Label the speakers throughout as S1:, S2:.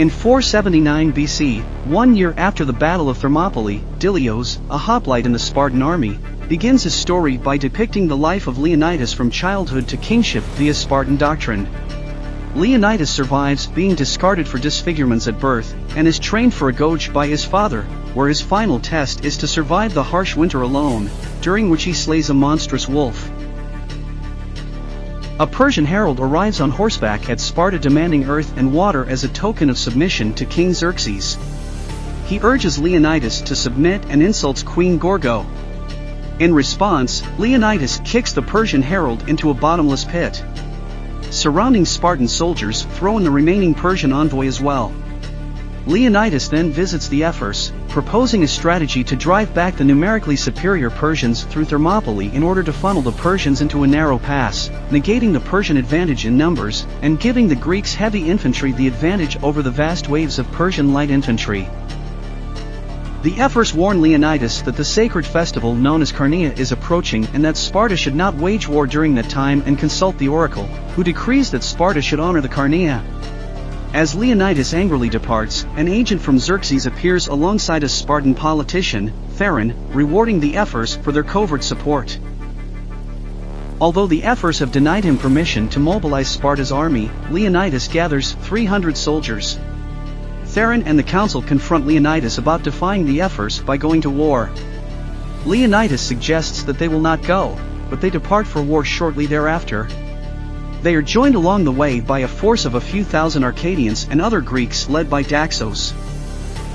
S1: In 479 BC, 1 year after the Battle of Thermopylae, Dilios, a hoplite in the Spartan army, begins his story by depicting the life of Leonidas from childhood to kingship via Spartan doctrine. Leonidas survives being discarded for disfigurements at birth, and is trained for a goge by his father, where his final test is to survive the harsh winter alone, during which he slays a monstrous wolf. A Persian herald arrives on horseback at Sparta demanding earth and water as a token of submission to King Xerxes. He urges Leonidas to submit and insults Queen Gorgo. In response, Leonidas kicks the Persian herald into a bottomless pit. Surrounding Spartan soldiers throw in the remaining Persian envoy as well. Leonidas then visits the ephors, proposing a strategy to drive back the numerically superior Persians through Thermopylae in order to funnel the Persians into a narrow pass, negating the Persian advantage in numbers, and giving the Greeks' heavy infantry the advantage over the vast waves of Persian light infantry. The ephors warn Leonidas that the sacred festival known as Carnea is approaching and that Sparta should not wage war during that time, and consult the oracle, who decrees that Sparta should honor the Carnea. As Leonidas angrily departs, an agent from Xerxes appears alongside a Spartan politician, Theron, rewarding the ephors for their covert support. Although the ephors have denied him permission to mobilize Sparta's army, Leonidas gathers 300 soldiers. Theron and the council confront Leonidas about defying the ephors by going to war. Leonidas suggests that they will not go, but they depart for war shortly thereafter. They are joined along the way by a force of a few thousand Arcadians and other Greeks led by Daxos.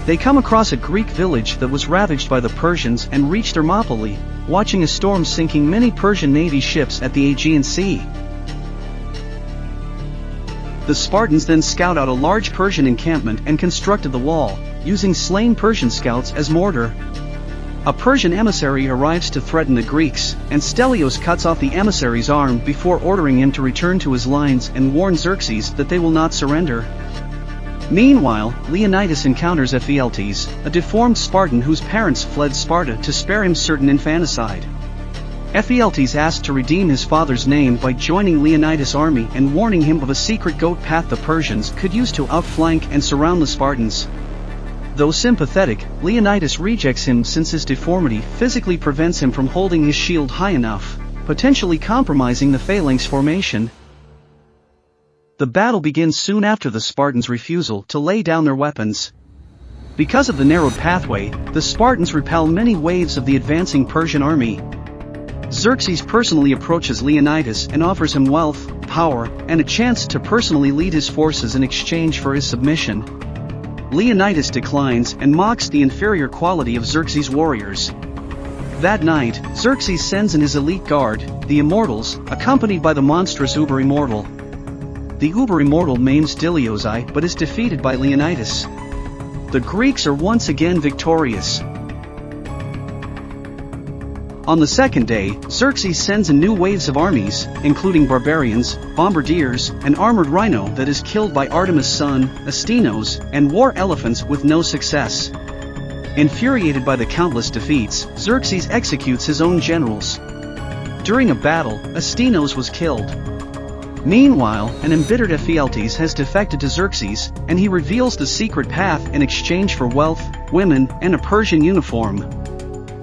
S1: They come across a Greek village that was ravaged by the Persians and reach Thermopylae, watching a storm sinking many Persian navy ships at the Aegean Sea. The Spartans then scout out a large Persian encampment and constructed the wall, using slain Persian scouts as mortar. A Persian emissary arrives to threaten the Greeks, and Stelios cuts off the emissary's arm before ordering him to return to his lines and warn Xerxes that they will not surrender. Meanwhile, Leonidas encounters Ephialtes, a deformed Spartan whose parents fled Sparta to spare him certain infanticide. Ephialtes asks to redeem his father's name by joining Leonidas' army and warning him of a secret goat path the Persians could use to outflank and surround the Spartans. Though sympathetic, Leonidas rejects him since his deformity physically prevents him from holding his shield high enough, potentially compromising the phalanx formation. The battle begins soon after the Spartans' refusal to lay down their weapons. Because of the narrowed pathway, the Spartans repel many waves of the advancing Persian army. Xerxes personally approaches Leonidas and offers him wealth, power, and a chance to personally lead his forces in exchange for his submission. Leonidas declines and mocks the inferior quality of Xerxes' warriors. That night, Xerxes sends in his elite guard, the Immortals, accompanied by the monstrous Uber-Immortal. The Uber-Immortal maims Dilios but is defeated by Leonidas. The Greeks are once again victorious. On the second day, Xerxes sends in new waves of armies, including barbarians, bombardiers, an armored rhino that is killed by Artemis' son, Astinos, and war elephants with no success. Infuriated by the countless defeats, Xerxes executes his own generals. During a battle, Astinos was killed. Meanwhile, an embittered Ephialtes has defected to Xerxes, and he reveals the secret path in exchange for wealth, women, and a Persian uniform.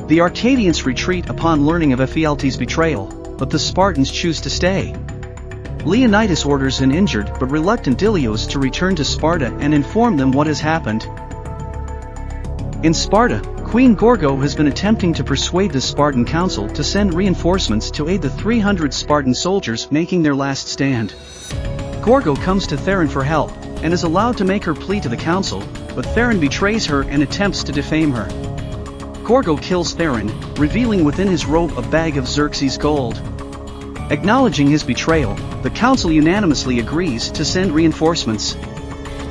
S1: The Arcadians retreat upon learning of Ephialtes' betrayal, but the Spartans choose to stay. Leonidas orders an injured but reluctant Dilios to return to Sparta and inform them what has happened. In Sparta, Queen Gorgo has been attempting to persuade the Spartan council to send reinforcements to aid the 300 Spartan soldiers making their last stand. Gorgo comes to Theron for help, and is allowed to make her plea to the council, but Theron betrays her and attempts to defame her. Gorgo kills Theron, revealing within his robe a bag of Xerxes' gold. Acknowledging his betrayal, the council unanimously agrees to send reinforcements.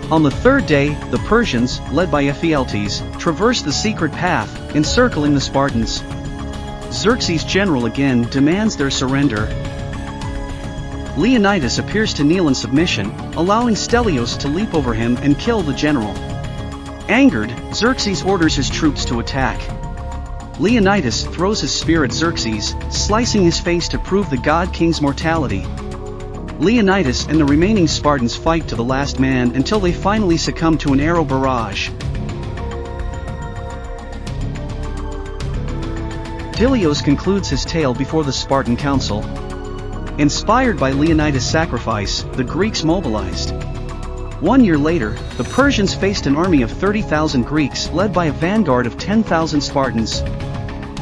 S1: On the third day, the Persians, led by Ephialtes, traverse the secret path, encircling the Spartans. Xerxes' general again demands their surrender. Leonidas appears to kneel in submission, allowing Stelios to leap over him and kill the general. Angered, Xerxes orders his troops to attack. Leonidas throws his spear at Xerxes, slicing his face to prove the god king's mortality. Leonidas and the remaining Spartans fight to the last man until they finally succumb to an arrow barrage. Dilios concludes his tale before the Spartan council. Inspired by Leonidas' sacrifice, the Greeks mobilized. 1 year later, the Persians faced an army of 30,000 Greeks led by a vanguard of 10,000 Spartans.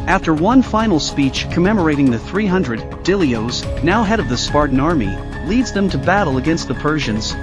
S1: After one final speech commemorating the 300, Dilios, now head of the Spartan army, leads them to battle against the Persians.